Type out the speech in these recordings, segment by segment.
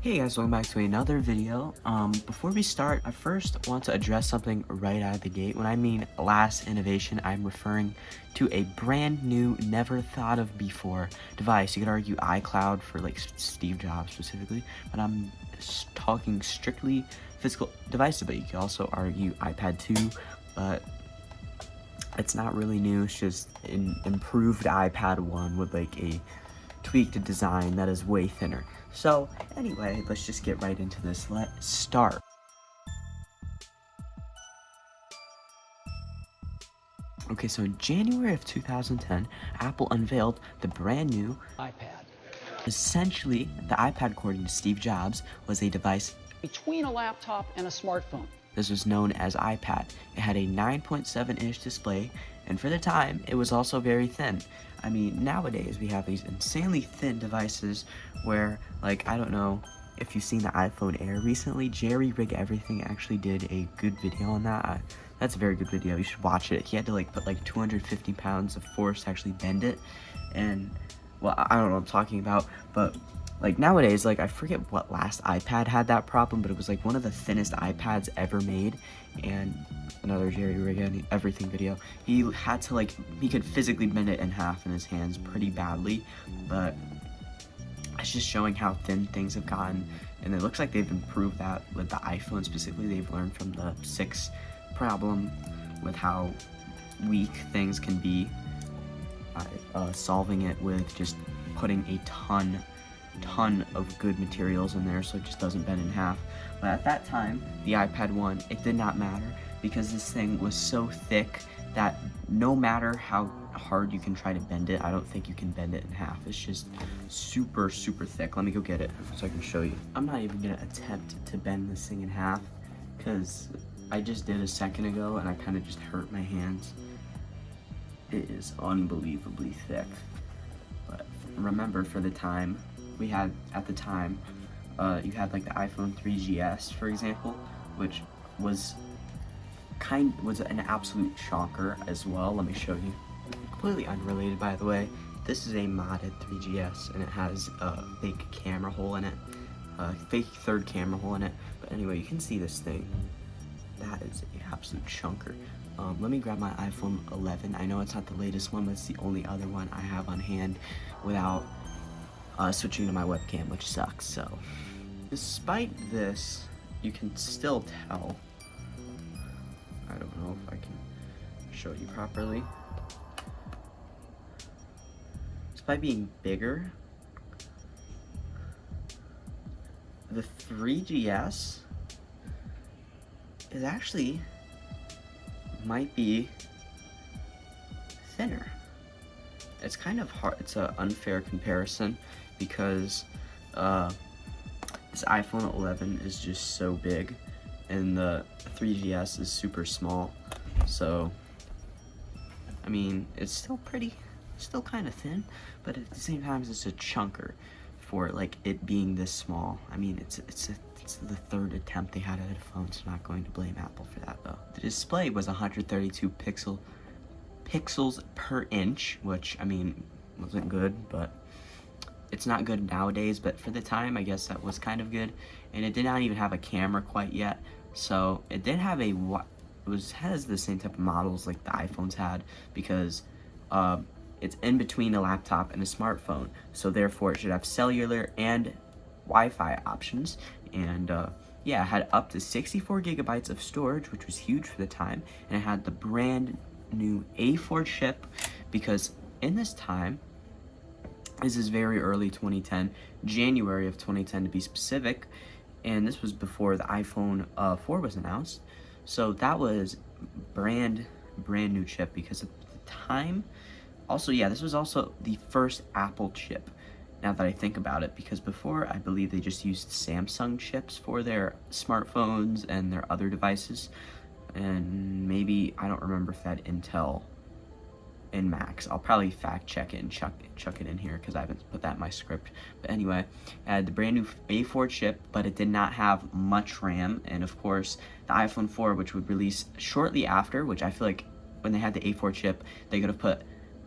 Hey guys, welcome back to another video. Before we start, I first want to address something right out of the gate. When I mean last innovation, I'm referring to a brand new, never thought of before device. You could argue iCloud for like Steve Jobs specifically, but I'm talking strictly physical devices, but you could also argue iPad 2, but it's not really new. It's just an improved iPad 1 with like a tweaked design that is way thinner. So anyway, let's just get right into this. Let's start. Okay, so in January of 2010, Apple unveiled the brand new iPad. Essentially, the iPad, according to Steve Jobs, was a device Between a laptop and a smartphone. This was known as iPad. It had a 9.7-inch display, and for the time, it was also very thin. I mean, nowadays we have these insanely thin devices where, like, I don't know if you've seen the iPhone Air recently. Jerry Rig Everything actually did a good video on that. That's a very good video. You should watch it. He had to, like, put, like, 250 pounds of force to actually bend it, and, well, I don't know what I'm talking about, but like nowadays, like I forget what last iPad had that problem, but it was like one of the thinnest iPads ever made. And another Jerry Rig Everything video, he had to like, he could physically bend it in half in his hands pretty badly, but it's just showing how thin things have gotten. And it looks like they've improved that with the iPhone specifically. They've learned from the 6 problem with how weak things can be, solving it with just putting a ton of good materials in there so it just doesn't bend in half. But at that time, the iPad 1, it did not matter because this thing was so thick that no matter how hard you can try to bend it, I don't think you can bend it in half. It's just super thick. Let me go get it so I can show you. I'm not even gonna attempt to bend this thing in half because I just did a second ago and I kind of just hurt my hands. It is unbelievably thick. But remember, for the time we had at the time, you had like the iPhone 3GS, for example, which was an absolute shocker as well. Let me show you. Completely unrelated, by the way. This is a modded 3GS, and it has a fake camera hole in it, fake third camera hole in it. But anyway, you can see this thing. That is an absolute chunker. Let me grab my iPhone 11. I know it's not the latest one, but it's the only other one I have on hand without switching to my webcam, which sucks. So despite this, you can still tell. I don't know if I can show you properly. Despite being bigger, the 3GS is actually might be thinner. It's kind of hard, it's an unfair comparison because this iPhone 11 is just so big and the 3GS is super small. So, I mean, it's still kind of thin, but at the same time, it's a chunker for like it being this small. I mean, it's the third attempt they had at a phone, so I'm not going to blame Apple for that though. The display was 132 pixels per inch, which, I mean, wasn't good, but it's not good nowadays, but for the time, I guess that was kind of good. And it did not even have a camera quite yet, so it did have has the same type of models like the iPhones had, because it's in between a laptop and a smartphone, so therefore it should have cellular and Wi-Fi options. And yeah, it had up to 64 gigabytes of storage, which was huge for the time, and it had the brand new A4 chip, because in this time, this is very early 2010, January of 2010 to be specific, and this was before the iPhone 4 was announced, so that was brand new chip because at the time. Also, yeah, this was also the first Apple chip, now that I think about it, because before, I believe they just used Samsung chips for their smartphones and their other devices, and maybe, I don't remember if that Intel in Macs. I'll probably fact check it and chuck it in here because I haven't put that in my script. But anyway, I had the brand new A4 chip, but it did not have much RAM, and of course, the iPhone 4, which would release shortly after, which I feel like when they had the A4 chip, they could have put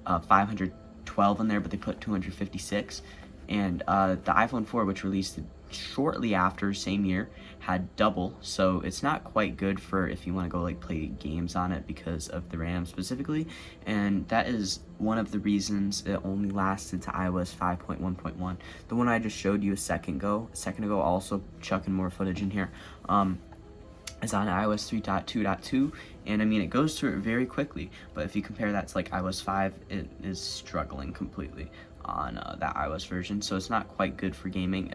512 in there, but they put 256, and the iPhone 4, which released shortly after, same year, had double, so it's not quite good for if you want to go like play games on it because of the RAM specifically, and that is one of the reasons it only lasted to iOS 5.1.1. The one I just showed you a second ago, also chucking more footage in here, is on iOS 3.2.2, and I mean it goes through it very quickly, but if you compare that to like iOS 5, it is struggling completely on that iOS version, so it's not quite good for gaming.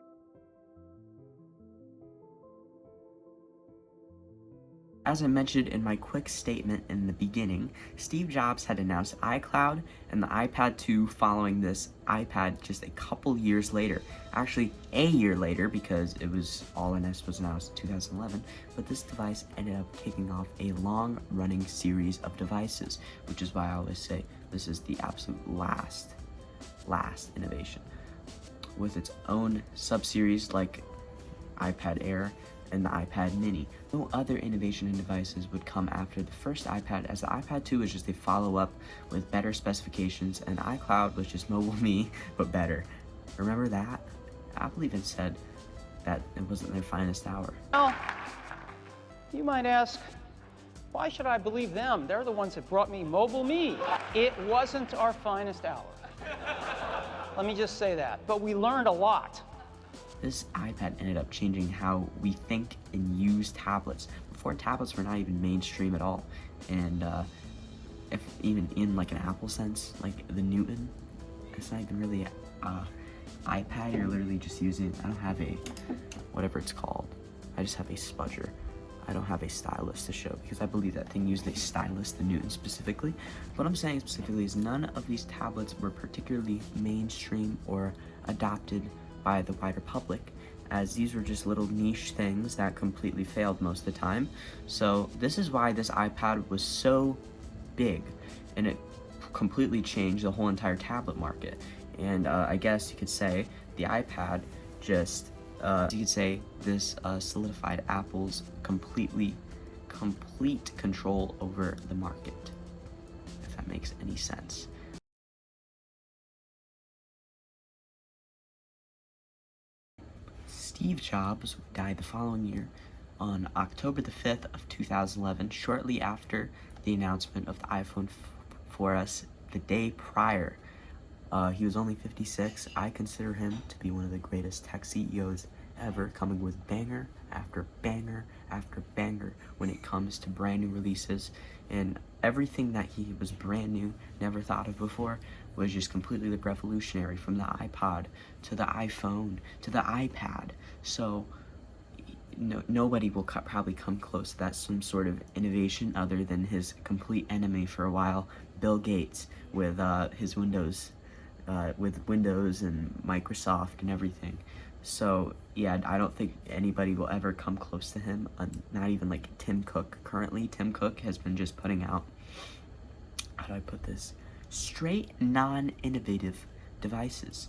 As I mentioned in my quick statement in the beginning, Steve Jobs had announced iCloud and the iPad 2 following this iPad just a couple years later. Actually, a year later, because it was all in was announced in 2011, but this device ended up kicking off a long-running series of devices, which is why I always say this is the absolute last innovation. With its own sub-series like iPad Air and the iPad mini. No other innovation in devices would come after the first iPad, as the iPad 2 was just a follow-up with better specifications, and iCloud was just mobile me, but better. Remember that? Apple even said that it wasn't their finest hour. Well, you might ask, why should I believe them? They're the ones that brought me mobile me. It wasn't our finest hour. Let me just say that. But we learned a lot. This iPad ended up changing how we think and use tablets. Before, tablets were not even mainstream at all, and if even in like an Apple sense, like the Newton, it's not even really a iPad. You're literally just using, I don't have a, whatever it's called, I just have a spudger. I don't have a stylus to show, because I believe that thing used a stylus, the Newton specifically. What I'm saying specifically is none of these tablets were particularly mainstream or adopted by the wider public, as these were just little niche things that completely failed most of the time. So this is why this iPad was so big, and it completely changed the whole entire tablet market. And I guess you could say the iPad just, you could say this solidified Apple's complete control over the market, if that makes any sense. Steve Jobs died the following year on October the 5th of 2011, shortly after the announcement of the iPhone 4S the day prior. He was only 56. I consider him to be one of the greatest tech CEOs ever, coming with banger after banger after banger when it comes to brand new releases, and everything that he was brand new, never thought of before, was just completely revolutionary, from the iPod to the iPhone to the iPad. So nobody will probably come close to that, some sort of innovation, other than his complete enemy for a while, Bill Gates, with his Windows and Microsoft and everything. So yeah, I don't think anybody will ever come close to him, not even like Tim Cook. Currently, Tim Cook has been just putting out, how do I put this, straight non-innovative devices.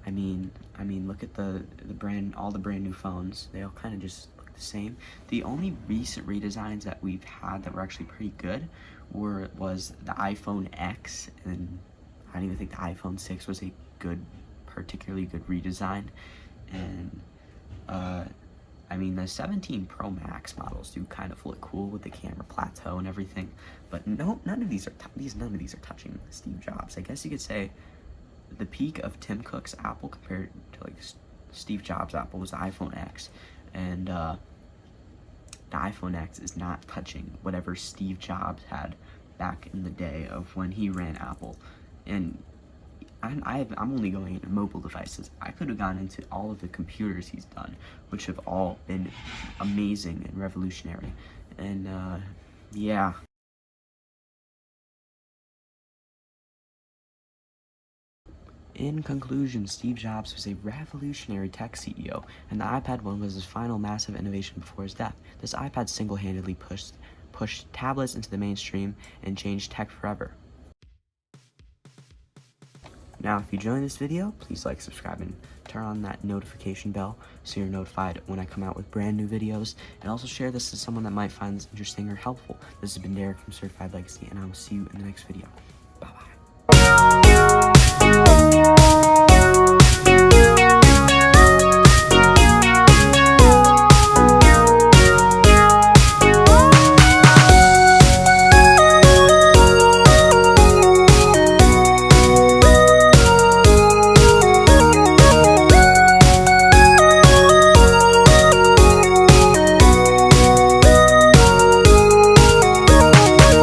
I mean, look at all the brand new phones. They all kind of just look the same. The only recent redesigns that we've had that were actually pretty good was the iPhone X, and I don't even think the iPhone 6 was a particularly good redesign. And I mean, the 17 Pro Max models do kind of look cool with the camera plateau and everything, but none of these are touching Steve Jobs. I guess you could say the peak of Tim Cook's Apple compared to like Steve Jobs' Apple was the iPhone X, and the iPhone X is not touching whatever Steve Jobs had back in the day of when he ran Apple. And I'm only going into mobile devices. I could have gone into all of the computers he's done, which have all been amazing and revolutionary. And yeah. In conclusion, Steve Jobs was a revolutionary tech CEO, and the iPad 1 was his final massive innovation before his death. This iPad single-handedly pushed tablets into the mainstream and changed tech forever. Now, if you enjoyed this video, please like, subscribe, and turn on that notification bell so you're notified when I come out with brand new videos. And also share this to someone that might find this interesting or helpful. This has been Derek from Certified Legacy, and I will see you in the next video.